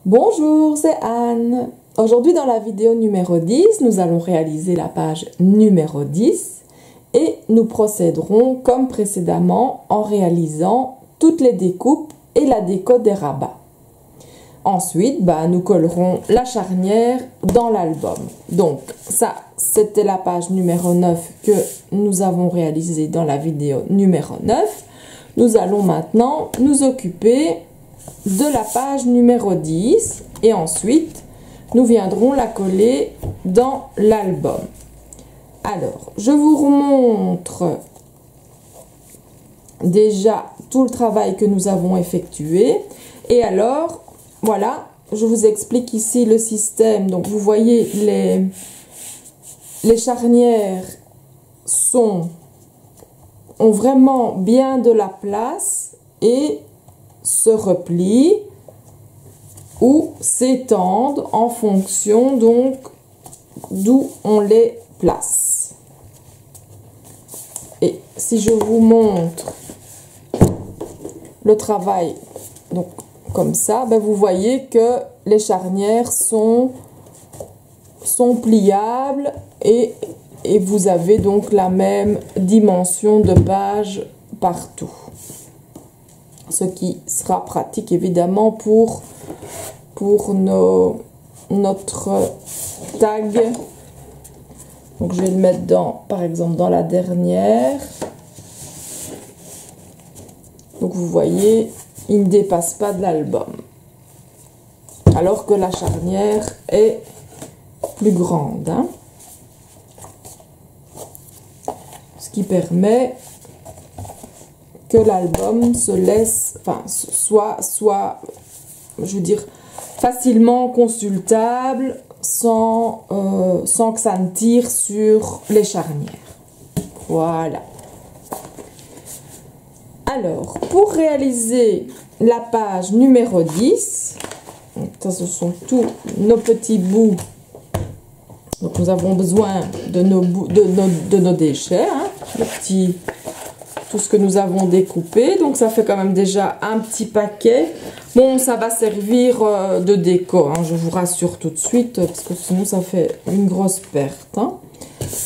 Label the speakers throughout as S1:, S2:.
S1: Bonjour, c'est Anne. Aujourd'hui dans la vidéo numéro 10, nous allons réaliser la page numéro 10 et nous procéderons comme précédemment en réalisant toutes les découpes et la déco des rabats. Ensuite, nous collerons la charnière dans l'album. Donc ça, c'était la page numéro 9 que nous avons réalisée dans la vidéo numéro 9. Nous allons maintenant nous occuper de la page numéro 10 et ensuite nous viendrons la coller dans l'album. Alors, je vous remontre déjà tout le travail que nous avons effectué et alors voilà, je vous explique ici le système. Donc vous voyez les charnières ont vraiment bien de la place et se replient ou s'étendent en fonction donc d'où on les place. Et si je vous montre le travail donc comme ça, vous voyez que les charnières sont pliables et vous avez donc la même dimension de page partout. Ce qui sera pratique évidemment pour notre tag. Donc je vais le mettre par exemple dans la dernière. Donc vous voyez, il ne dépasse pas de l'album. Alors que la charnière est plus grande. Ce qui permet que l'album se laisse, soit, je veux dire, facilement consultable sans que ça ne tire sur les charnières. Voilà. Alors, pour réaliser la page numéro 10, ça ce sont tous nos petits bouts. Donc nous avons besoin de nos déchets, tout ce que nous avons découpé. Donc ça fait quand même déjà un petit paquet. Bon, ça va servir de déco, je vous rassure tout de suite, parce que sinon ça fait une grosse perte.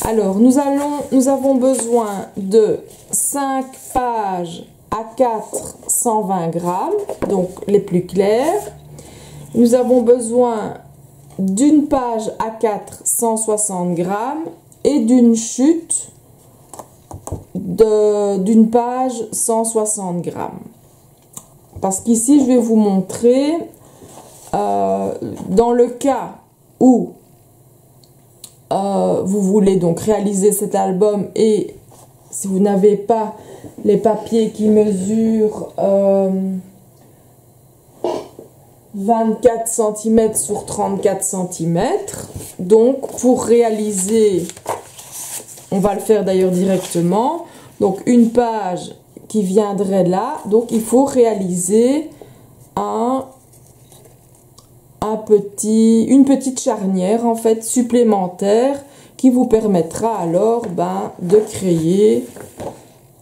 S1: Alors, nous avons besoin de 5 pages A4 120 grammes, donc les plus claires. Nous avons besoin d'une page A4 160 grammes et d'une chute d'une page 160 grammes. Parce qu'ici, je vais vous montrer, dans le cas où vous voulez donc réaliser cet album et si vous n'avez pas les papiers qui mesurent 24 cm sur 34 cm, donc pour réaliser, on va le faire d'ailleurs directement, donc une page qui viendrait là, donc il faut réaliser une petite charnière en fait supplémentaire qui vous permettra alors de créer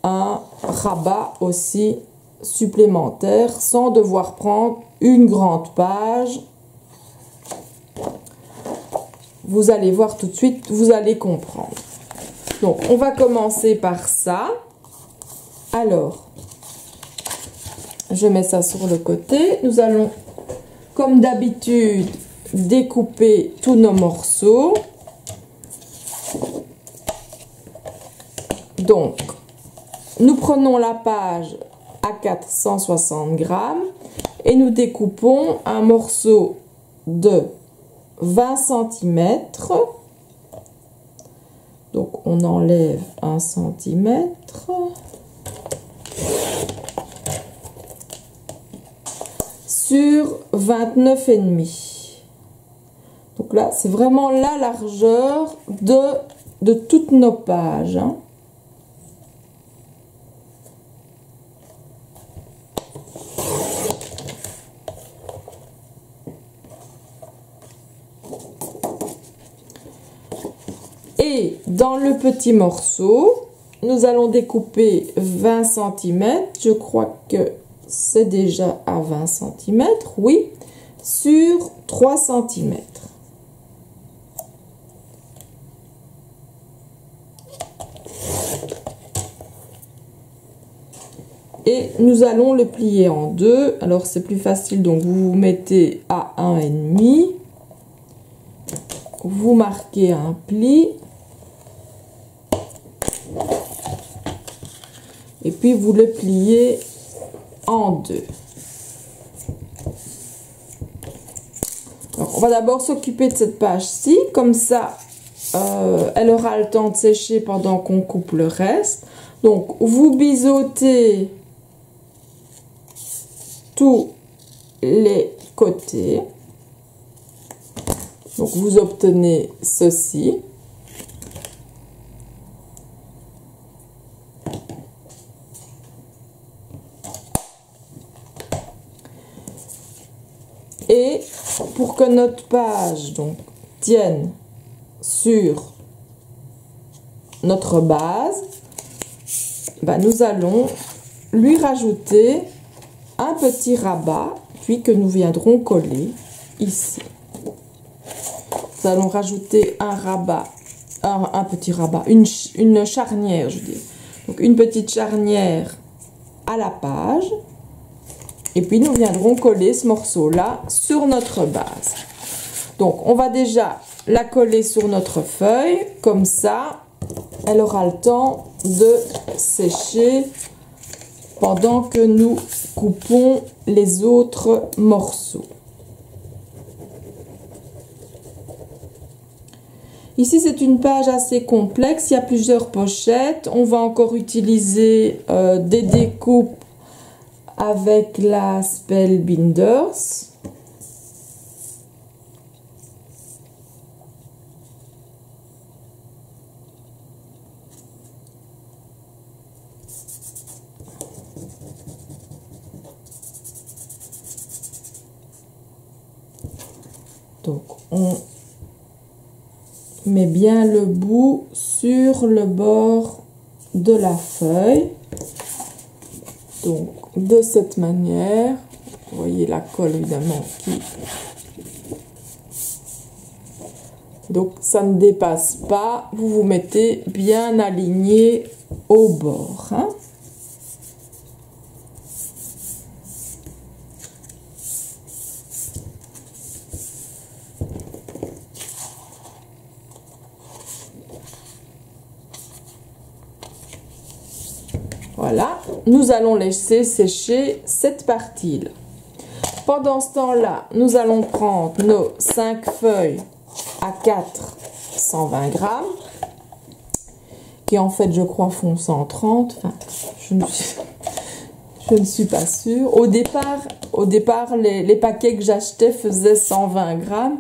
S1: un rabat aussi supplémentaire sans devoir prendre une grande page. Vous allez voir tout de suite, vous allez comprendre. Donc on va commencer par ça. Alors, je mets ça sur le côté. Nous allons, comme d'habitude, découper tous nos morceaux. Donc, nous prenons la page A4 160 grammes et nous découpons un morceau de 20 cm. Donc, on enlève 1 cm. Sur 29,5. Donc là, c'est vraiment la largeur de toutes nos pages. Et dans le petit morceau, nous allons découper 20 cm. Je crois que c'est déjà à 20 cm, oui. sur 3 cm. Et nous allons le plier en deux. Alors c'est plus facile, donc vous mettez à 1,5. Vous marquez un pli. Et puis vous le pliez en deux. Alors, on va d'abord s'occuper de cette page-ci. Comme ça, elle aura le temps de sécher pendant qu'on coupe le reste. Donc vous biseautez tous les côtés. Donc vous obtenez ceci. Et pour que notre page donc tienne sur notre base, nous allons lui rajouter un petit rabat, puis que nous viendrons coller ici. Nous allons rajouter un rabat, un petit rabat, une charnière, je dis. Donc une petite charnière à la page. Et puis nous viendrons coller ce morceau-là sur notre base. Donc on va déjà la coller sur notre feuille, comme ça elle aura le temps de sécher pendant que nous coupons les autres morceaux. Ici c'est une page assez complexe, il y a plusieurs pochettes. On va encore utiliser des découpes avec la Spellbinders. Donc on met bien le bout sur le bord de la feuille. Donc de cette manière, vous voyez la colle évidemment qui... Donc ça ne dépasse pas, vous vous mettez bien aligné au bord. Hein. Voilà, nous allons laisser sécher cette partie-là. Pendant ce temps-là, nous allons prendre nos 5 feuilles à 4, 120 grammes, qui en fait, je crois, font 130. Enfin, je ne suis pas sûre. Au départ les paquets que j'achetais faisaient 120 grammes.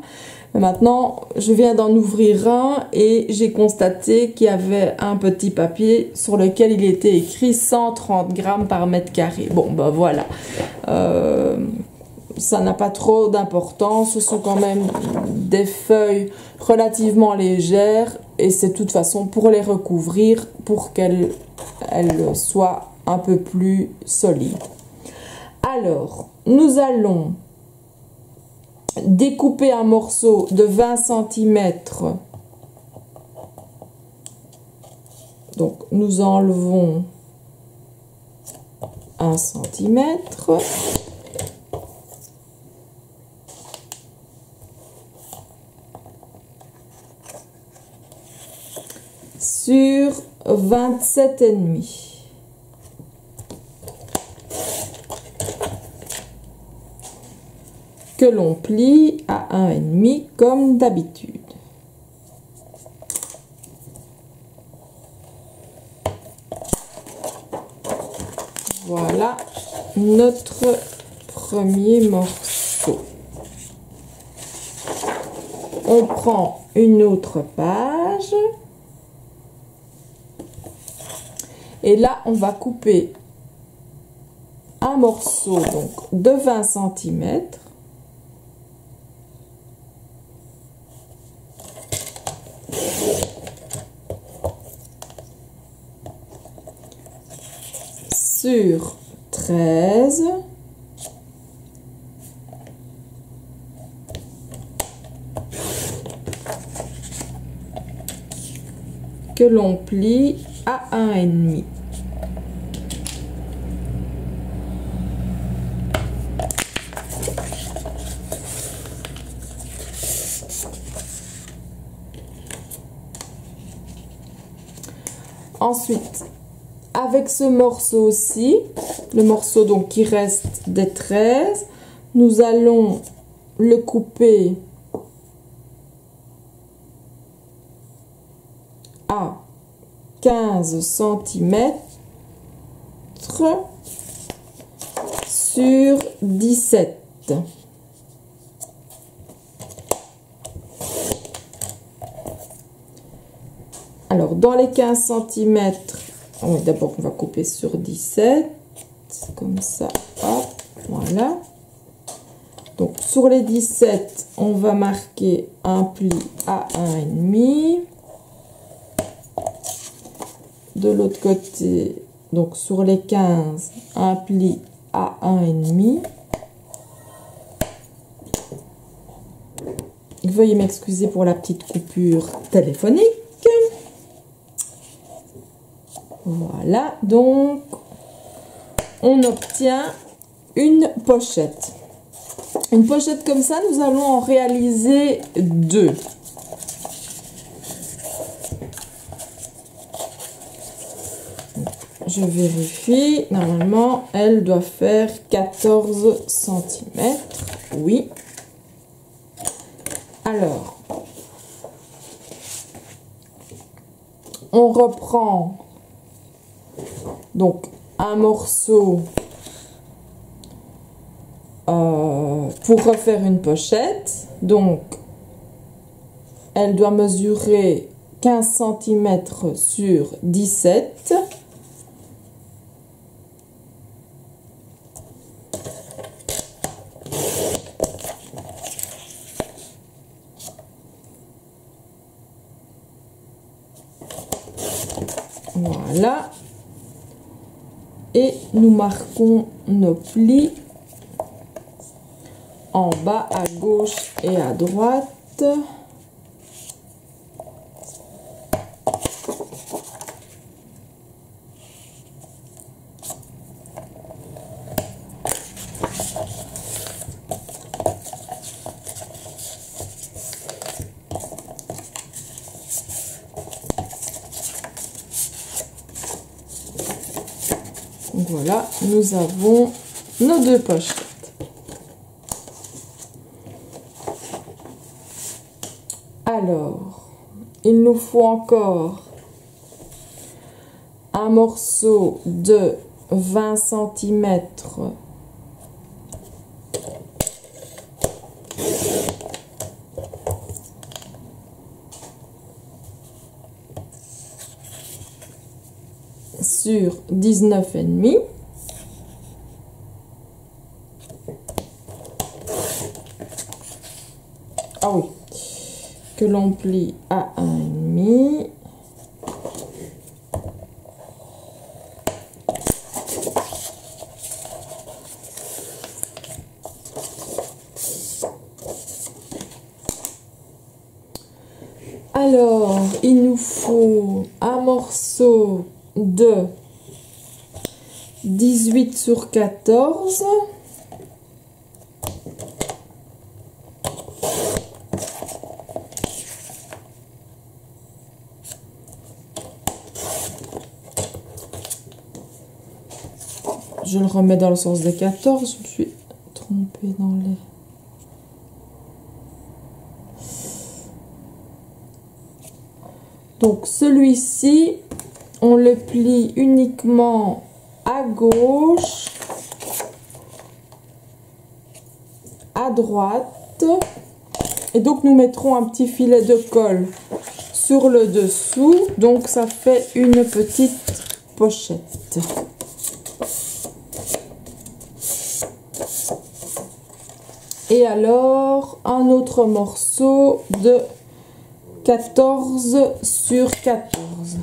S1: Maintenant, je viens d'en ouvrir un et j'ai constaté qu'il y avait un petit papier sur lequel il était écrit 130 grammes par mètre carré. Bon, voilà. Ça n'a pas trop d'importance. Ce sont quand même des feuilles relativement légères et c'est de toute façon pour les recouvrir pour qu'elles soient un peu plus solides. Alors, nous allons découper un morceau de 20 cm. Donc nous enlevons 1 cm. Sur 27,5. Que l'on plie à 1,5 comme d'habitude. Voilà notre premier morceau. On prend une autre page. Et là, on va couper un morceau donc, de 20 cm. Sur 13. que l'on plie à 1,5. Ensuite, avec ce morceau-ci, le morceau donc qui reste des 13, nous allons le couper à 15 cm sur 17. Alors, dans les 15 cm, d'abord on va couper sur 17, comme ça, hop, voilà. Donc, sur les 17, on va marquer un pli à 1,5. De l'autre côté, donc sur les 15, un pli à 1,5. Veuillez m'excuser pour la petite coupure téléphonique. Voilà, donc on obtient une pochette. Une pochette comme ça, nous allons en réaliser deux. Je vérifie, normalement elle doit faire 14 cm. Oui. Alors, on reprend donc un morceau pour refaire une pochette. Donc, elle doit mesurer 15 cm sur 17. Voilà. Et nous marquons nos plis en bas à gauche et à droite. Voilà, nous avons nos deux pochettes. Alors, il nous faut encore un morceau de 20 cm sur 19,5. Ah oui, que l'on plie à 1,5. Alors, il nous faut un morceau de 18 sur 14. Je le remets dans le sens des 14. Je me suis trompée dans les... Donc, celui-ci, on le plie uniquement à gauche, à droite. Et donc, nous mettrons un petit filet de colle sur le dessous. Donc, ça fait une petite pochette. Et alors, un autre morceau de 14 sur 14.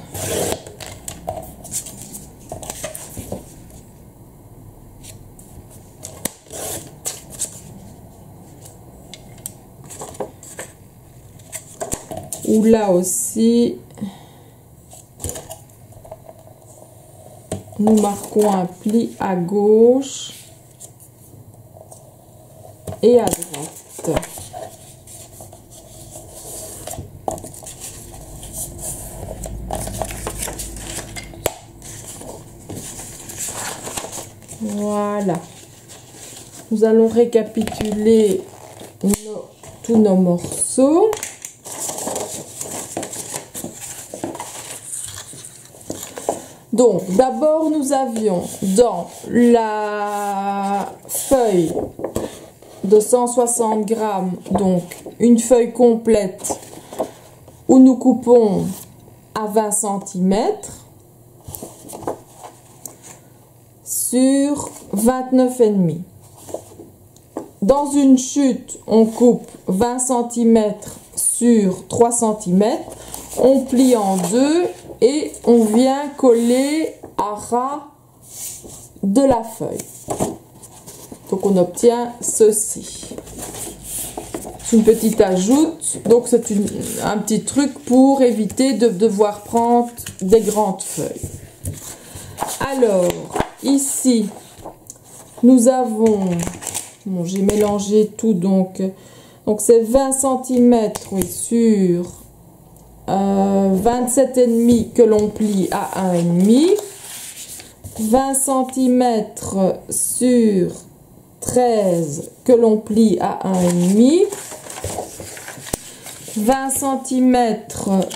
S1: Où là aussi, nous marquons un pli à gauche et à droite. Voilà. Nous allons récapituler tous nos morceaux. Donc, d'abord, nous avions dans la feuille de 160 grammes, donc une feuille complète où nous coupons à 20 cm sur 29,5. Dans une chute, on coupe 20 cm sur 3 cm, on plie en deux et on vient coller à ras de la feuille. Donc on obtient ceci. C'est une petite ajoute, donc c'est un petit truc pour éviter de devoir prendre des grandes feuilles. Alors, ici, nous avons, bon, j'ai mélangé tout, donc c'est 20 cm oui, sur 27,5 que l'on plie à 1,5, 20 cm sur 13 que l'on plie à 1,5, 20 cm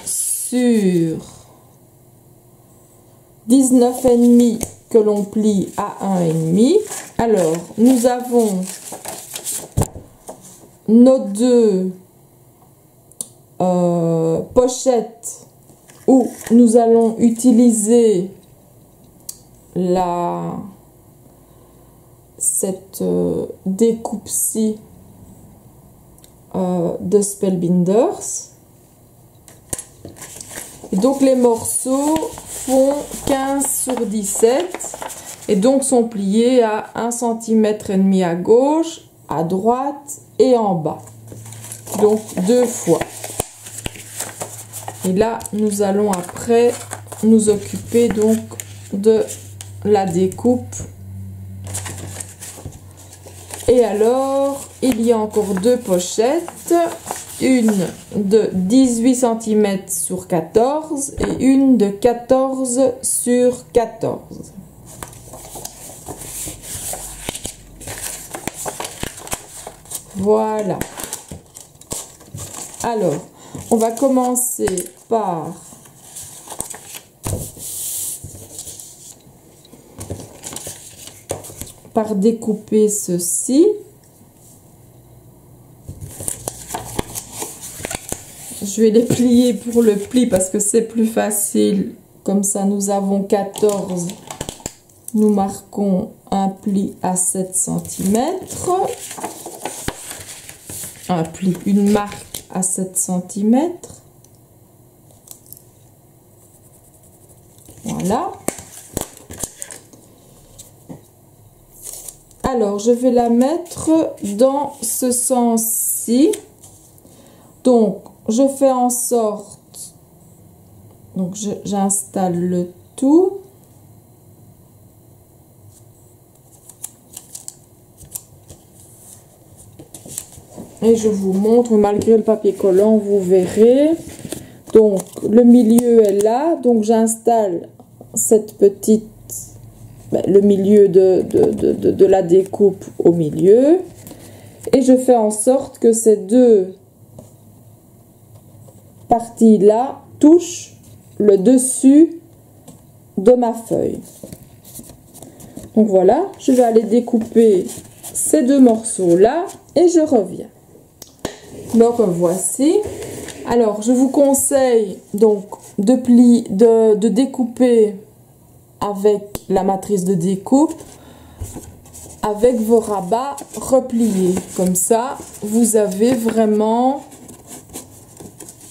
S1: sur 19,5 que l'on plie à 1,5. Alors, nous avons nos deux pochettes où nous allons utiliser cette découpe-ci de Spellbinders. Et donc les morceaux font 15 sur 17 et donc sont pliés à 1,5 cm à gauche, à droite et en bas. Donc 2 fois. Et là, nous allons après nous occuper donc de la découpe. Et alors, il y a encore deux pochettes. Une de 18 cm sur 14 et une de 14 sur 14. Voilà. Alors, on va commencer par découper ceci. Je vais les plier pour le pli parce que c'est plus facile. Comme ça, nous avons 14. Nous marquons un pli à 7 cm. Un pli, une marque à 7 cm. Voilà. Alors, je vais la mettre dans ce sens-ci. Donc, je fais en sorte, donc j'installe le tout. Et je vous montre, malgré le papier collant, vous verrez. Donc, le milieu est là. Donc, j'installe cette petite, le milieu de la découpe au milieu. Et je fais en sorte que ces deux parties-là touchent le dessus de ma feuille. Donc, voilà. Je vais aller découper ces deux morceaux-là et je reviens. Me revoici. Alors, je vous conseille donc de découper avec la matrice de découpe, avec vos rabats repliés. Comme ça, vous avez vraiment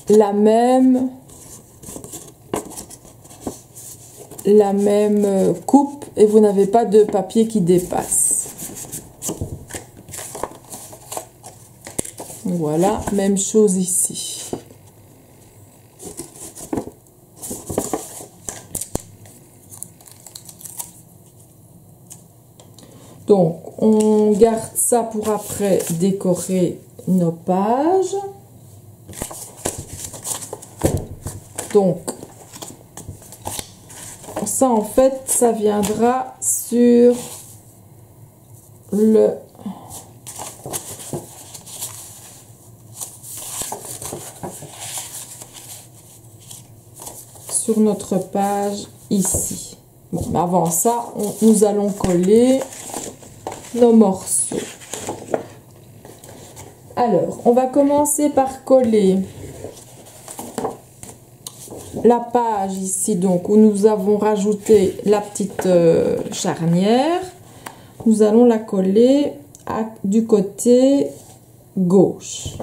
S1: la même coupe et vous n'avez pas de papier qui dépasse. Voilà, même chose ici. On garde ça pour après décorer nos pages. Donc, ça en fait, ça viendra sur notre page ici. Bon, mais avant ça, nous allons coller nos morceaux. Alors, on va commencer par coller la page ici, donc où nous avons rajouté la petite charnière. Nous allons la coller du côté gauche.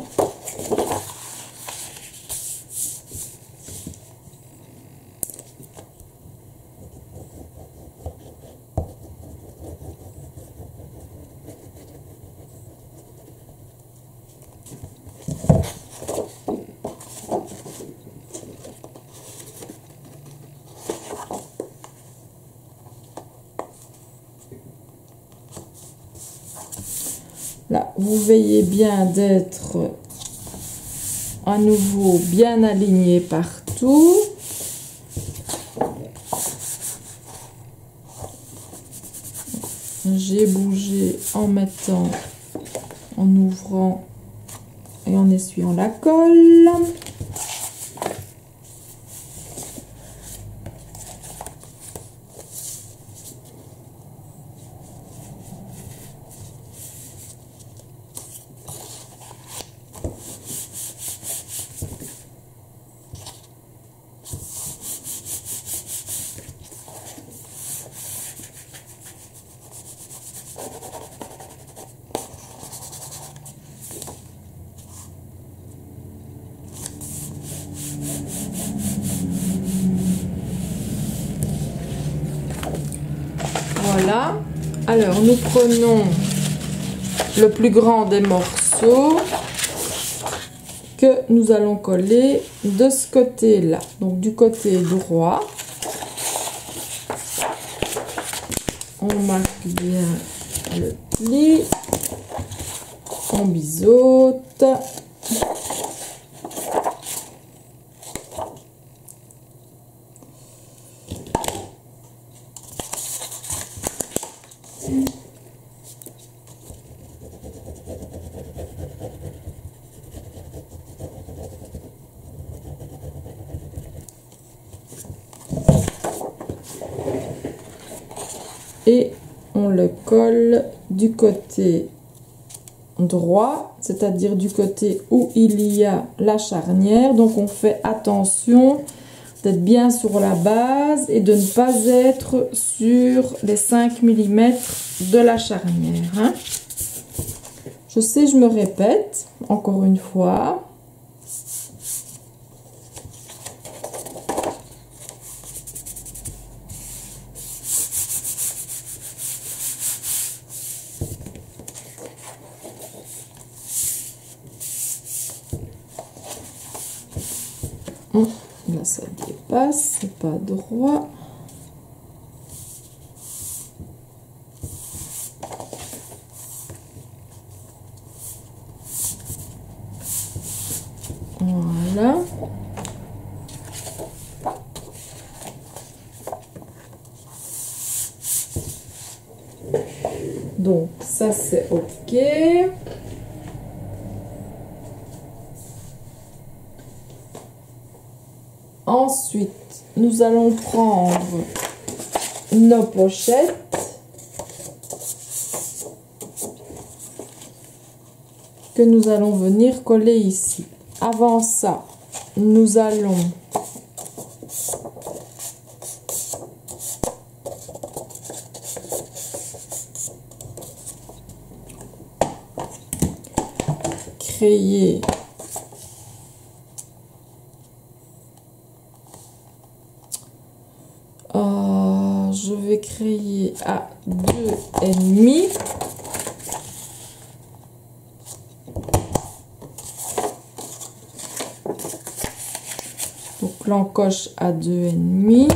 S1: Là, vous veillez bien d'être à nouveau bien aligné partout. J'ai bougé en mettant, en ouvrant et en essuyant la colle. Voilà, alors nous prenons le plus grand des morceaux que nous allons coller de ce côté-là, donc du côté droit. On marque bien le pli, on biseaute. Et on le colle du côté droit, c'est-à-dire du côté où il y a la charnière. Donc on fait attention d'être bien sur la base et de ne pas être sur les 5 mm de la charnière, hein. Je sais, je me répète encore une fois. Là, ça dépasse, c'est pas droit. Voilà. Donc, ça, c'est OK. Ensuite, nous allons prendre nos pochettes. Que nous allons venir coller ici. Avant ça, nous allons créer je vais créer à 2,5. Donc l'encoche à 2,5.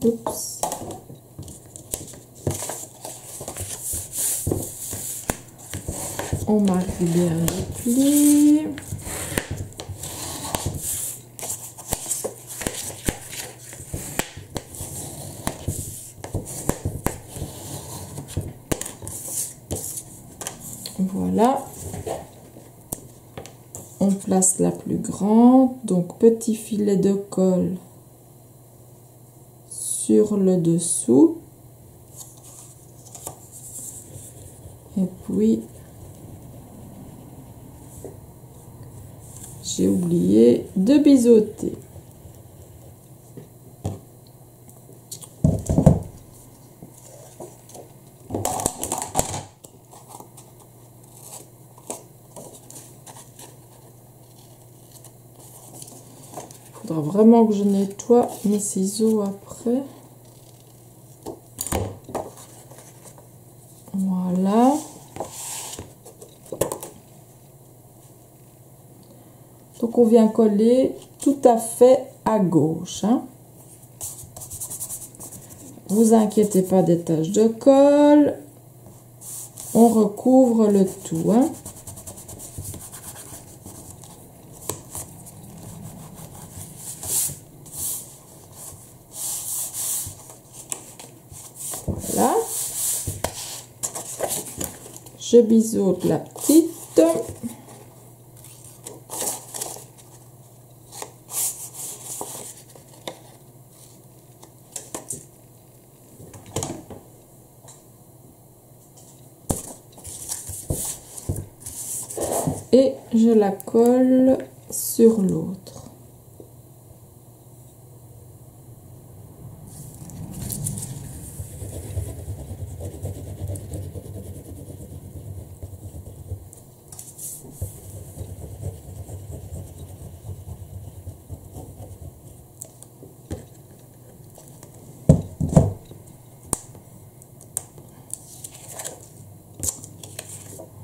S1: Oups. On marque bien le pli. Voilà. On place la plus grande, donc petit filet de colle sur le dessous. Et puis, j'ai oublié de biseauter. Il faudra vraiment que je nettoie mes ciseaux après. Voilà. Donc on vient coller tout à fait à gauche. Hein. Vous inquiétez pas des taches de colle. On recouvre le tout. Hein. Voilà. Je biseaute la petite. Et je la colle sur l'autre.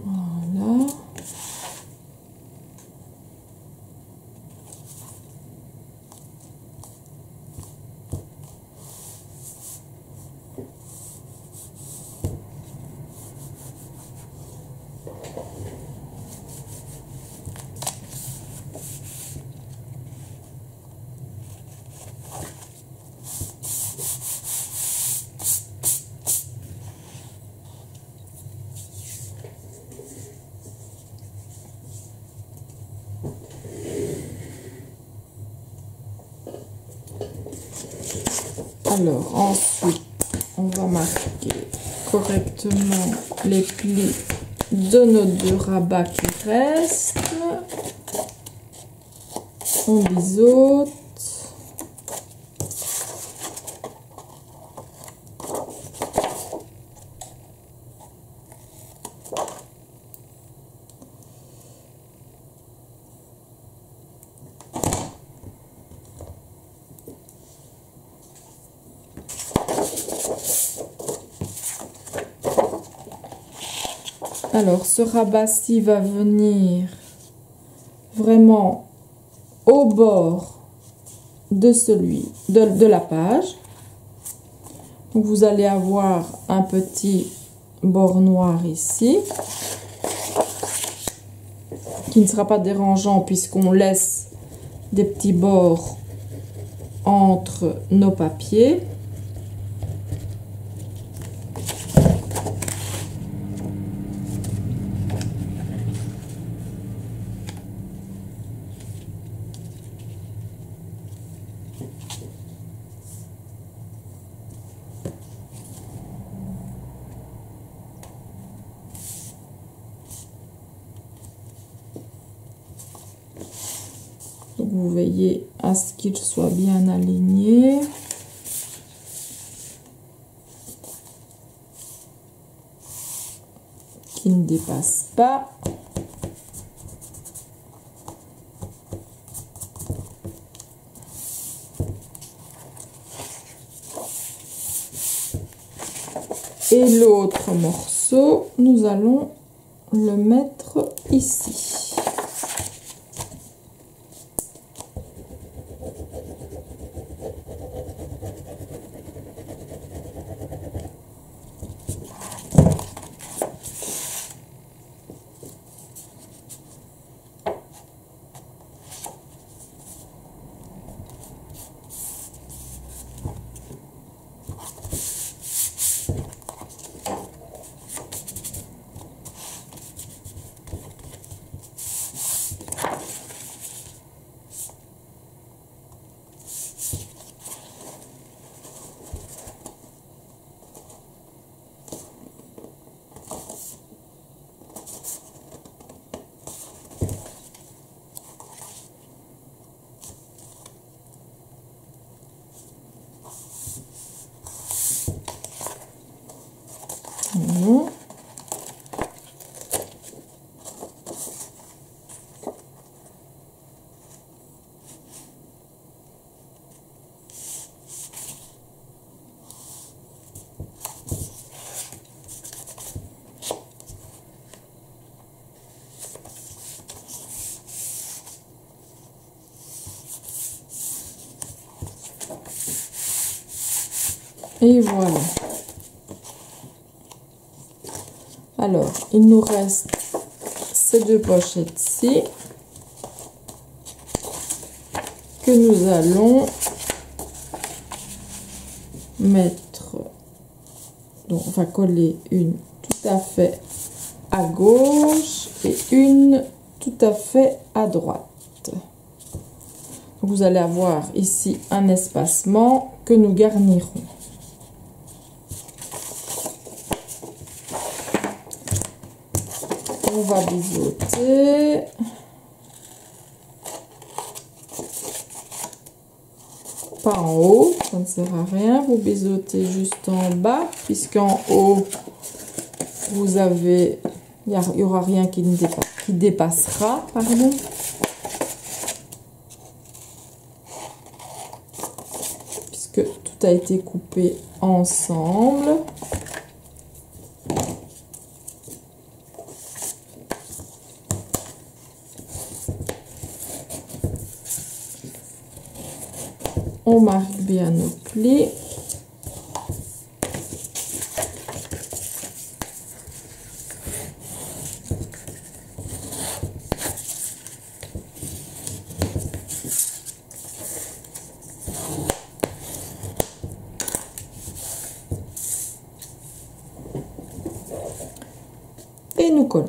S1: Voilà. Alors ensuite, on va marquer correctement les plis de nos deux rabats qui restent. On biseaute. Alors, ce rabat-ci va venir vraiment au bord de de la page. Donc, vous allez avoir un petit bord noir ici, qui ne sera pas dérangeant puisqu'on laisse des petits bords entre nos papiers. Donc vous veillez à ce qu'il soit bien aligné. Qu'il ne dépasse pas. Et l'autre morceau, nous allons le mettre ici. Et voilà. Alors, il nous reste ces deux pochettes-ci que nous allons mettre. Donc, on va coller une tout à fait à gauche et une tout à fait à droite. Vous allez avoir ici un espacement que nous garnirons. On va biseauter. Pas en haut, ça ne sert à rien. Vous biseautez juste en bas, puisqu'en haut, vous avez, il n'y aura rien qui dépassera, pardon. Puisque tout a été coupé ensemble. On marque bien nos plis. Et nous collons.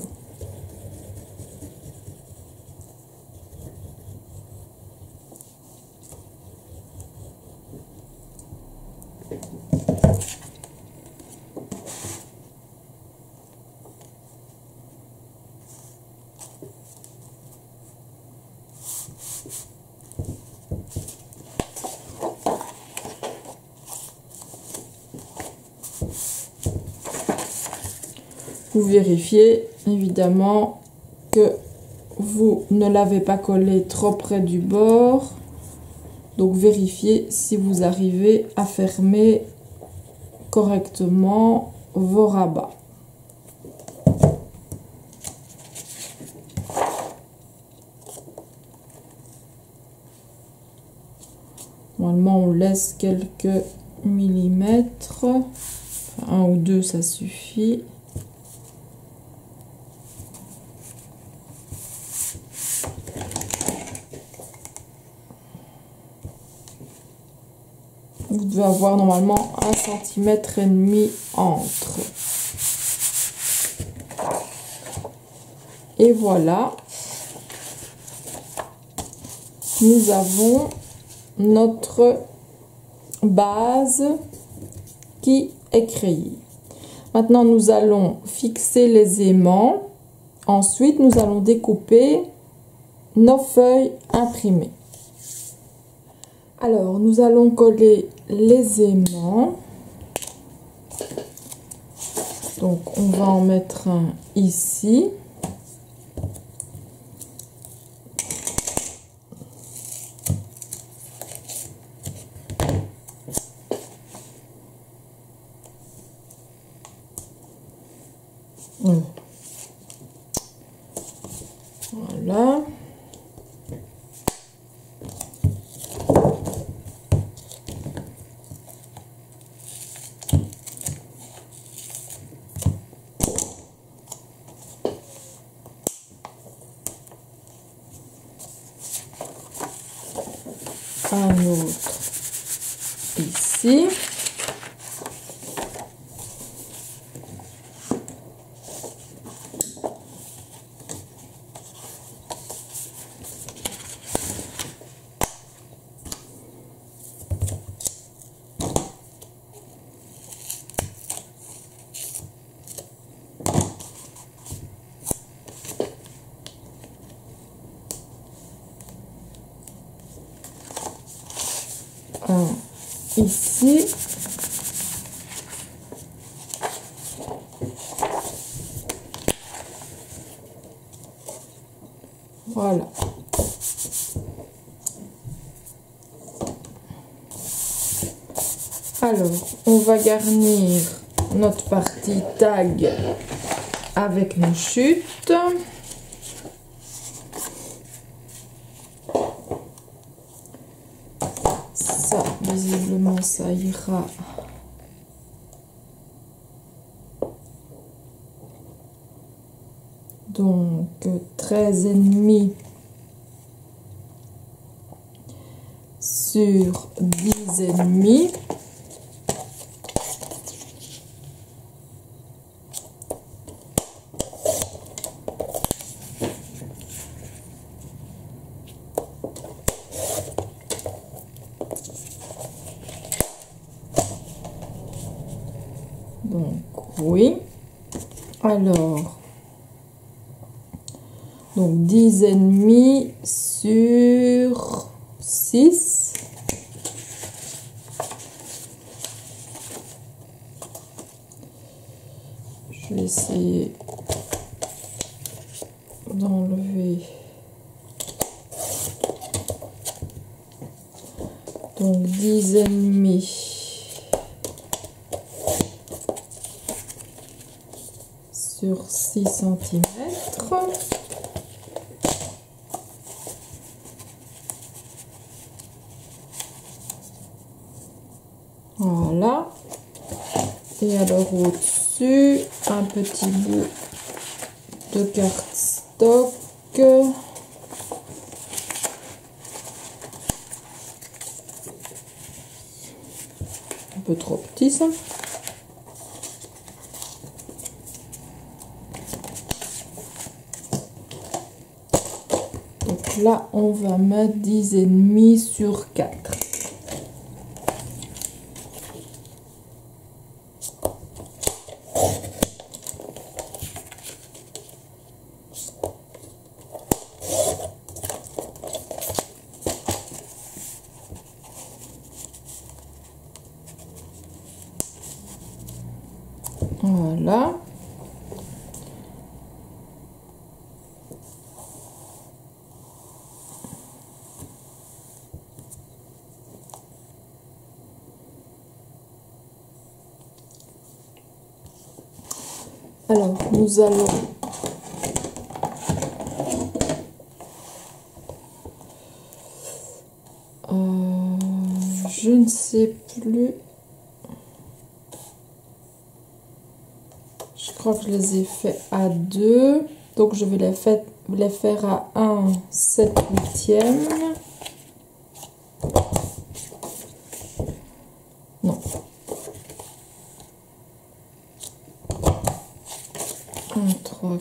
S1: Vous vérifiez évidemment que vous ne l'avez pas collé trop près du bord. Donc vérifiez si vous arrivez à fermer correctement vos rabats. Normalement, on laisse quelques millimètres. Enfin, 1 ou 2, ça suffit. Vous devez avoir normalement 1,5 cm entre. Et voilà. Nous avons notre base qui est créée. Maintenant, nous allons fixer les aimants. Ensuite, nous allons découper nos feuilles imprimées. Alors, nous allons coller les aimants. Donc, on va en mettre un ici. Voilà. Un autre ici. Un ici. Voilà. Alors, on va garnir notre partie tag avec nos chutes. Ça, visiblement, ça ira Donc 13,5 sur 10,5. Donc oui. Alors, donc 10,5 sur 6. Je vais essayer d'enlever. Donc 10,5 sur 6 cm. Voilà. Et alors au-dessus, un petit bout de cardstock. Un peu trop petit ça. Donc là, on va mettre 10,5 sur 4. Voilà. Alors, nous allons je ne sais plus. Je crois que je les ai fait à 2. Donc, je vais les faire à 1 7/8. Non. 1 3/4.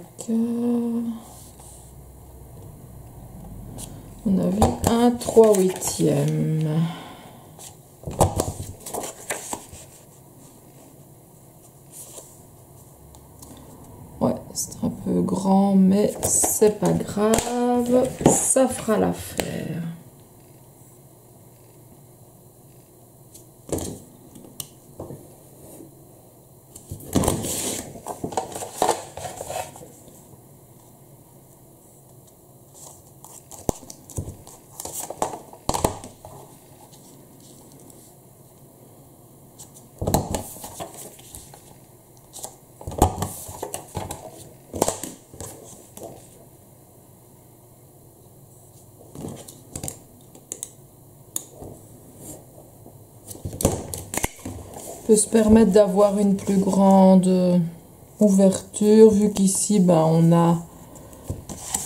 S1: On a vu 1 3/8. Ouais, c'est un peu grand, mais c'est pas grave, ça fera l'affaire. Se permettre d'avoir une plus grande ouverture vu qu'ici on a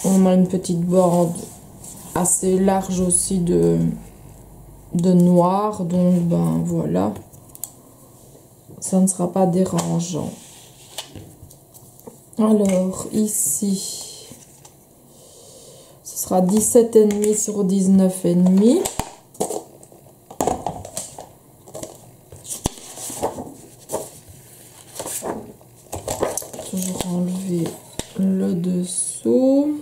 S1: une petite bande assez large aussi de noir, donc voilà, ça ne sera pas dérangeant. Alors ici ce sera 17,5 sur 19,5. Enlever le dessous.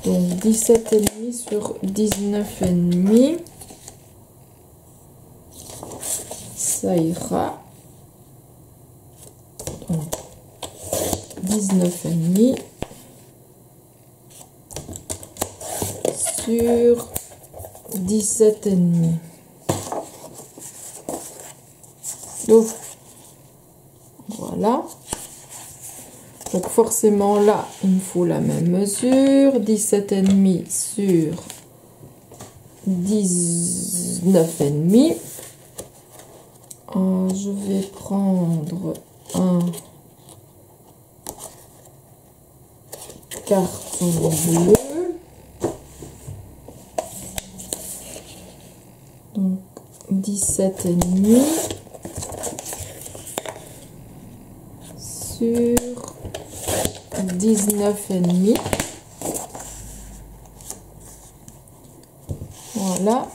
S1: Donc 17,5 sur 19,5. Ça ira. Donc 19,5 sur 17,5. Voilà. Donc forcément là, il me faut la même mesure. 17,5 sur 19,5. Je vais prendre un carton bleu. Donc 17,5 sur 19,5. Voilà.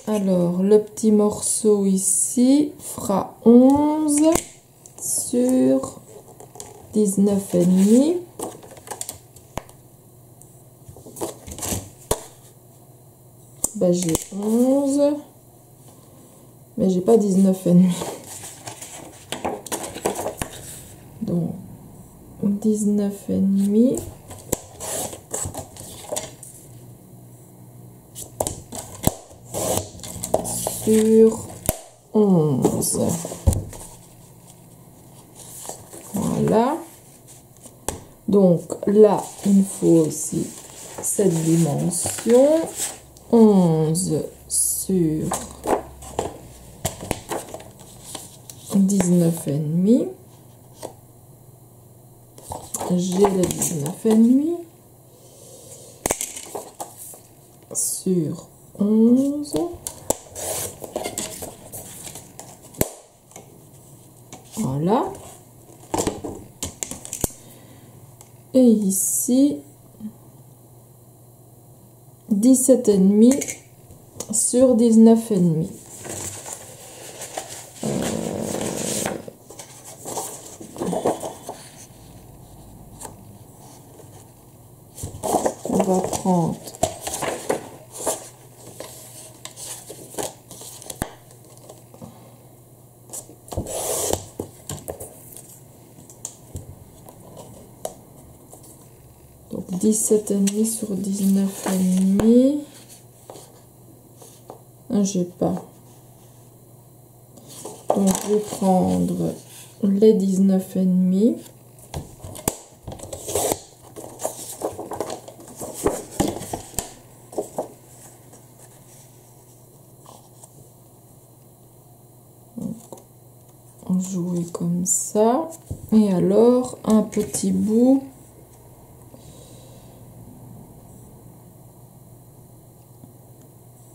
S1: Alors, le petit morceau ici fera 11 sur 19,5. Ben, j'ai 11, mais j'ai pas 19,5. Donc, 19,5. Sur 11. Voilà. Donc là, il me faut aussi cette dimension. 11 sur 19,5. J'ai le 19,5 sur 11. Voilà. Et ici, 17,5 sur 19,5. On va prendre donc 17,5 sur 19,5. J'ai pas. Donc je vais prendre les 19,5. Jouer comme ça, et alors un petit bout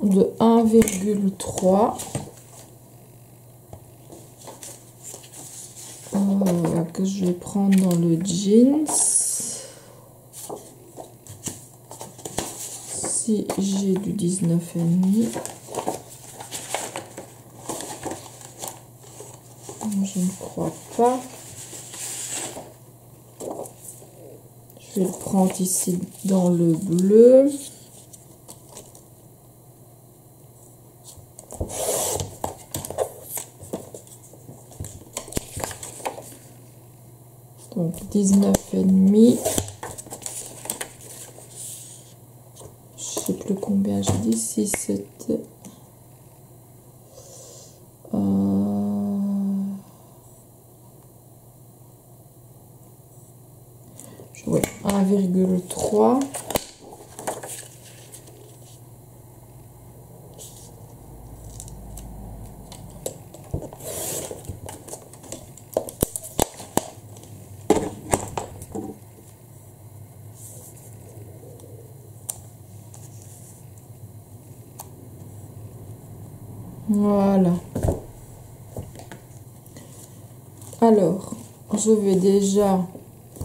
S1: de 1,3 que je vais prendre dans le jeans. Si j'ai du 19,5, je ne crois pas. Je vais le prendre ici dans le bleu. Donc 19,5. Je sais plus combien j'ai dit, si c'était ouais, 1,3. Voilà. Alors, je vais déjà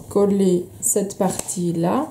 S1: coller cette partie là.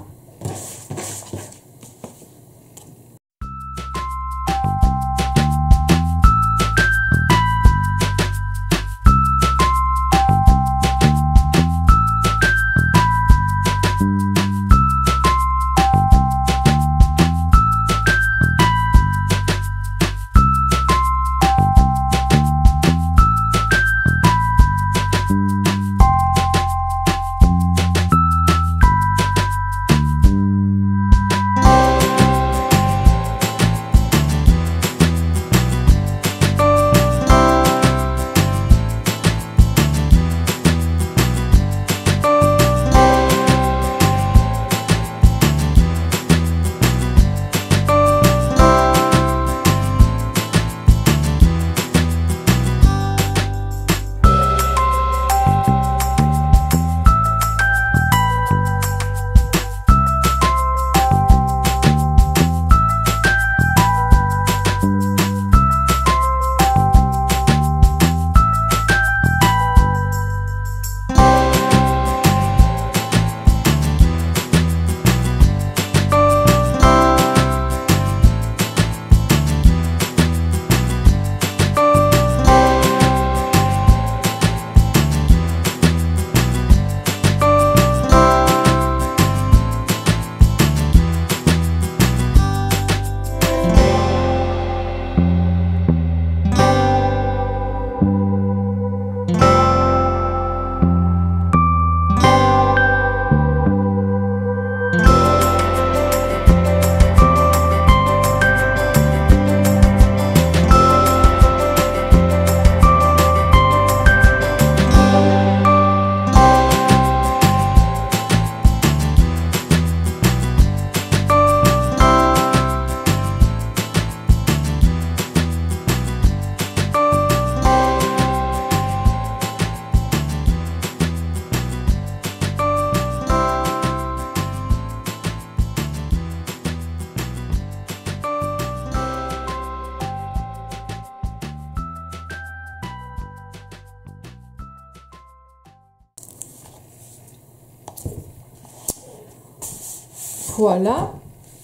S1: Voilà,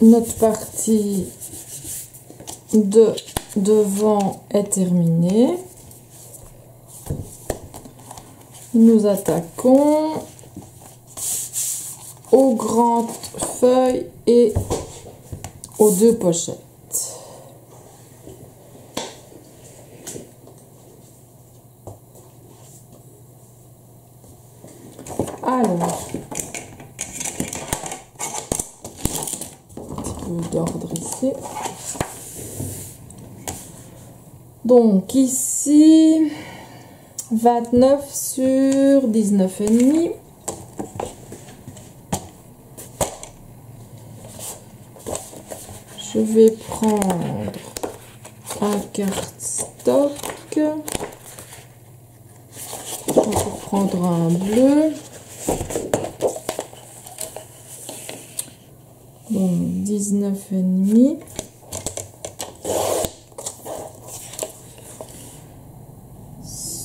S1: notre partie de devant est terminée. Nous attaquons aux grandes feuilles et aux deux pochettes. Alors, un petit peu d'ordre ici. Donc ici, 29 sur 19,5. Je vais prendre un cardstock. Je vais prendre un bleu. Donc 19,5.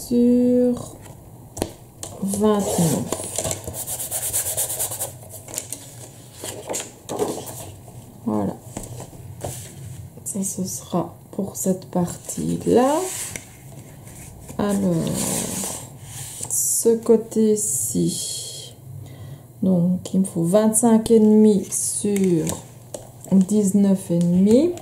S1: Sur 29. Voilà. Ça, ce sera pour cette partie-là. Alors, ce côté-ci. Donc, il me faut 25,5 sur 19,5.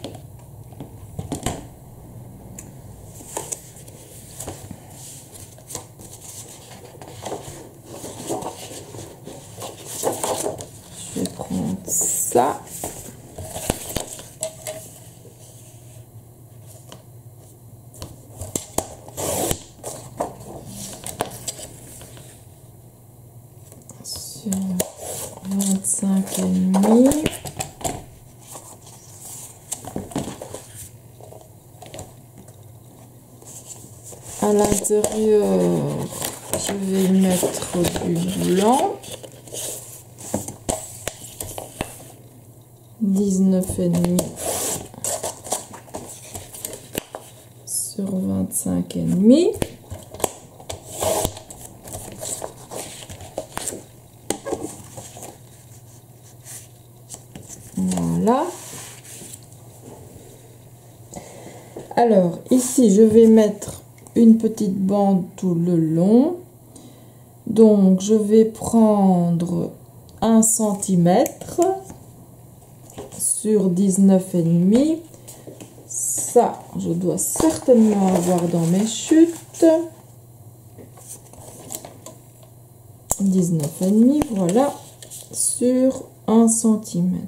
S1: Je vais prendre ça. Sur 25,5. À l'intérieur, je vais mettre du blanc. 19,5 sur 25,5. Voilà. Alors ici je vais mettre une petite bande tout le long. Donc je vais prendre 1 cm sur 19,5. Ça, je dois certainement avoir dans mes chutes. 19,5, voilà, sur 1 cm.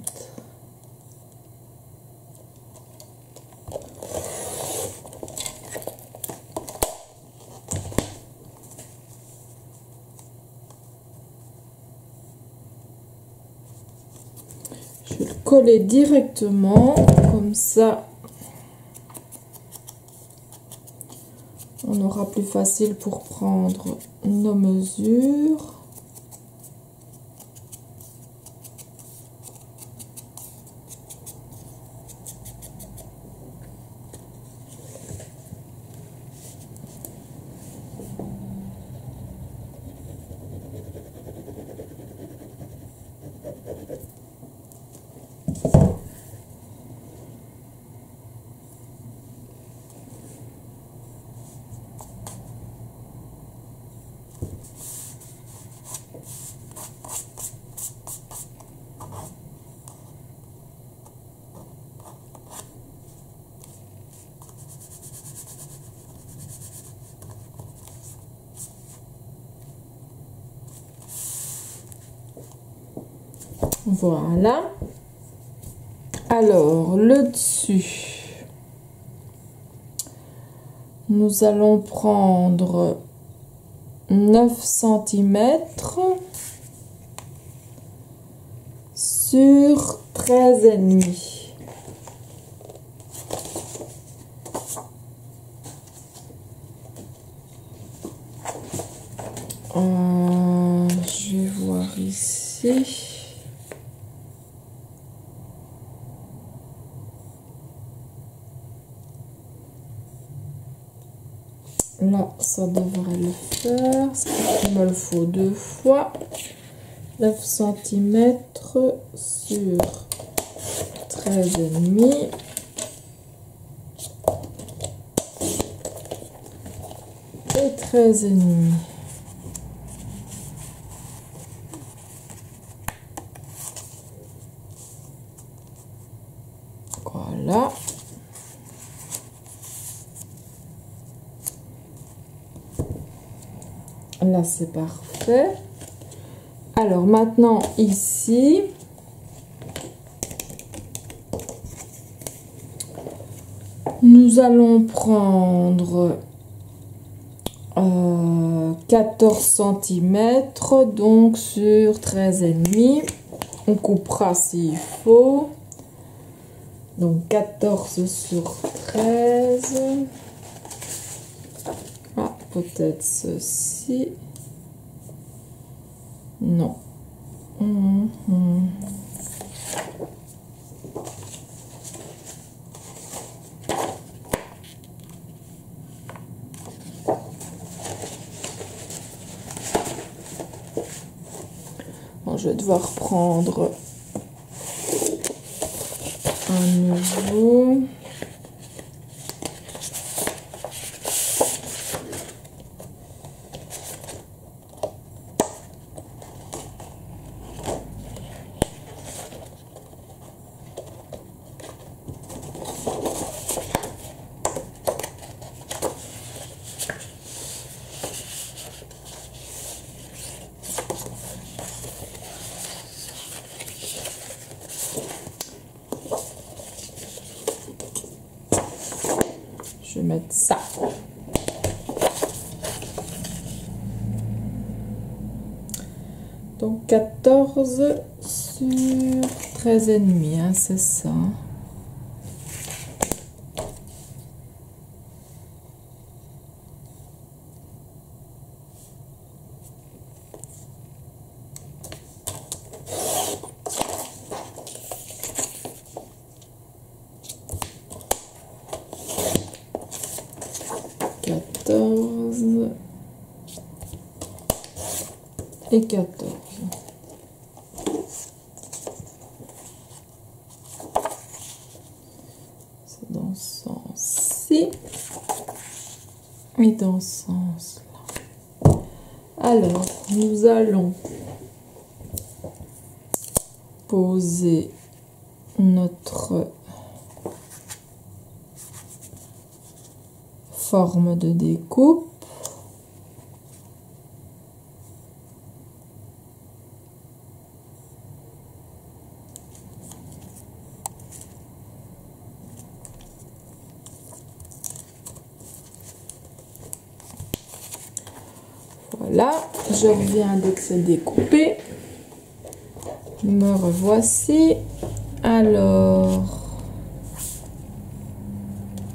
S1: Je vais le coller directement, comme ça on aura plus facile pour prendre nos mesures. Voilà. Alors, le dessus, nous allons prendre 9 cm sur 13,5. Je vais voir ici. Là, ça devrait le faire. Il me le faut 2 fois. 9 cm sur 13,5. Et 13,5. Voilà. Là, c'est parfait. Alors, maintenant, ici, nous allons prendre 14 cm, donc sur 13,5. On coupera s'il faut. Donc 14 sur 13. Ah, peut-être ceci. Non. Bon, je vais devoir prendre un nouveau. Je vais mettre ça. Donc 14 sur 13,5, hein, c'est ça. Et 14. C'est dans ce sens-ci et dans ce sens-là. Alors, nous allons poser notre forme de découpe. Voilà, je reviens dès que c'est découpé. Me revoici. Alors,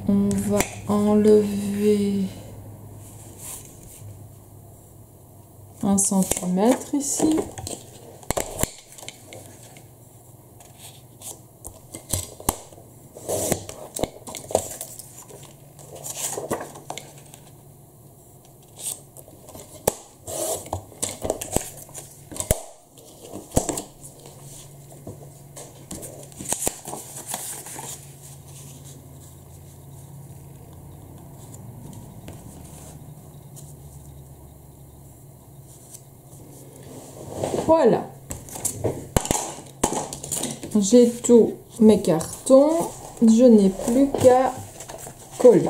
S1: on va enlever 1 cm ici. Voilà, j'ai tous mes cartons, je n'ai plus qu'à coller.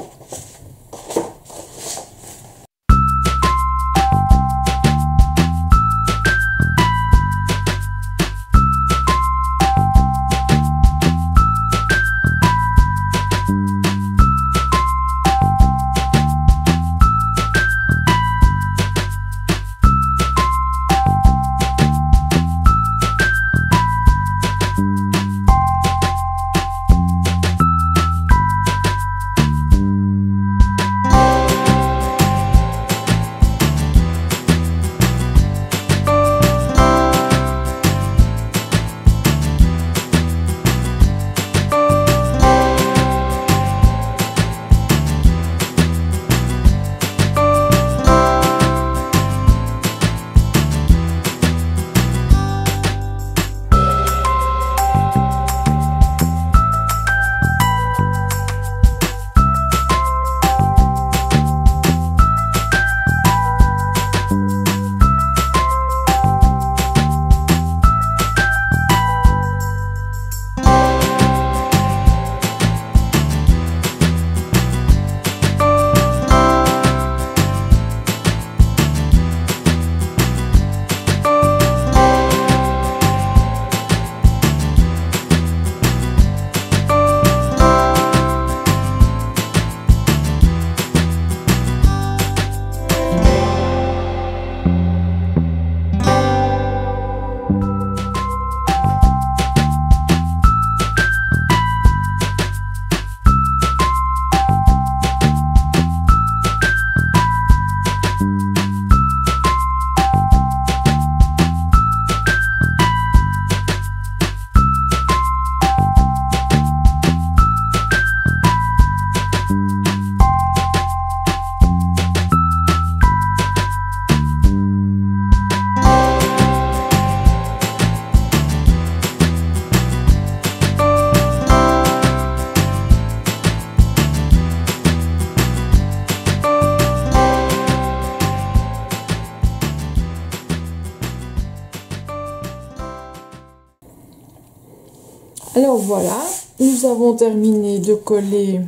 S1: Alors voilà, nous avons terminé de coller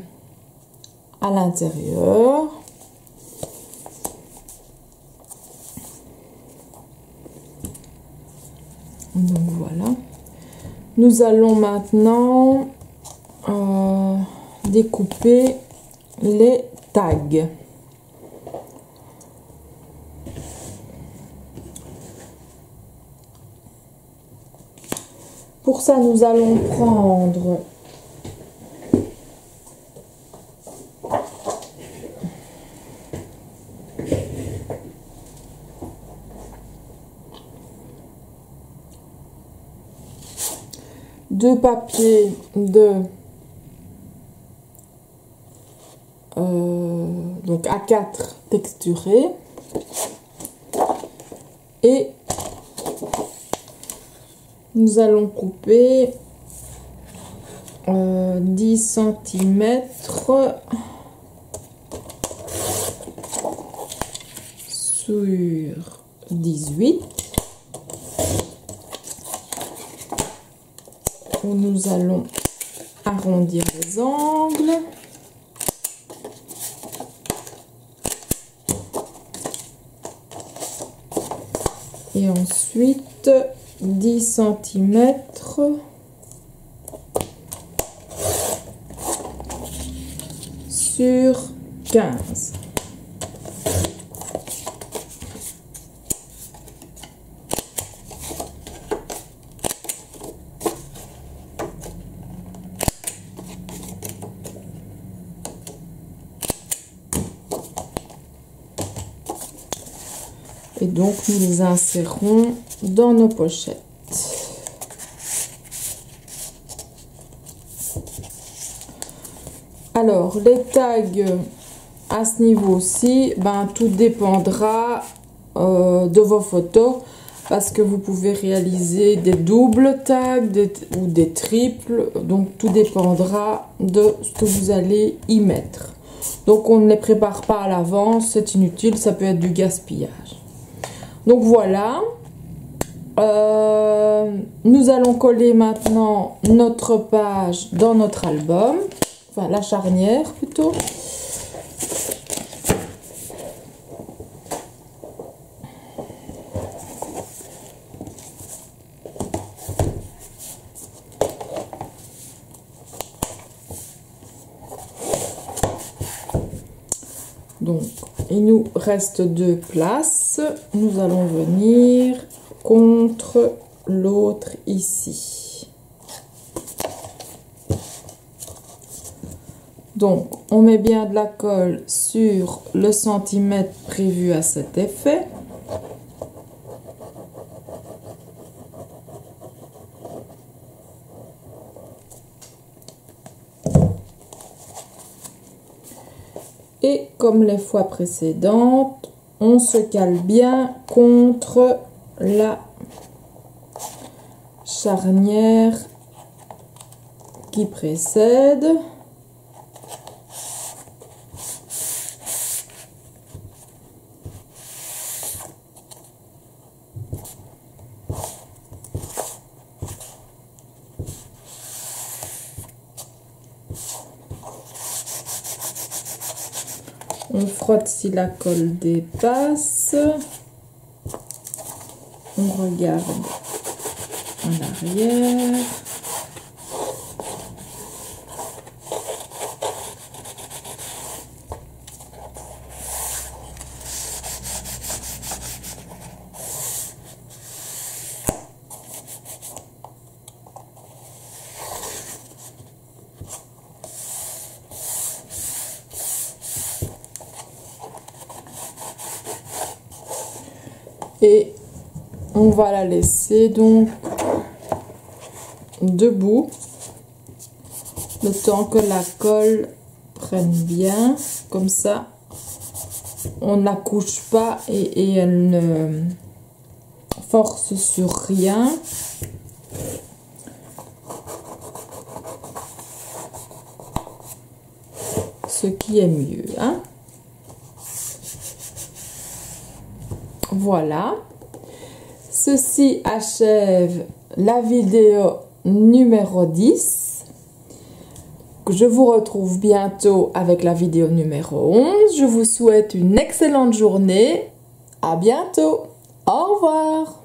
S1: à l'intérieur. Donc voilà. Nous allons maintenant découper les tags. Pour ça, nous allons prendre deux papiers de donc A4 texturés et nous allons couper 10 cm sur 18 où nous allons arrondir les angles. Et ensuite 10 cm sur 15. Et donc nous les insérons dans nos pochettes. Alors les tags à ce niveau-ci, tout dépendra de vos photos, parce que vous pouvez réaliser des doubles tags ou des triples, donc tout dépendra de ce que vous allez y mettre. Donc on ne les prépare pas à l'avance, c'est inutile, ça peut être du gaspillage. Donc voilà, nous allons coller maintenant notre page dans notre album, enfin la charnière plutôt. Donc, il nous reste deux places. Nous allons venir contre l'autre ici. Donc, on met bien de la colle sur le centimètre prévu à cet effet. Et comme les fois précédentes, on se cale bien contre la charnière qui précède. On frotte si la colle dépasse. On regarde en arrière. Et on va la laisser donc debout le temps que la colle prenne bien, comme ça on ne la couche pas et elle ne force sur rien. Ce qui est mieux, hein. Voilà, ceci achève la vidéo numéro 10. Je vous retrouve bientôt avec la vidéo numéro 11. Je vous souhaite une excellente journée. À bientôt. Au revoir.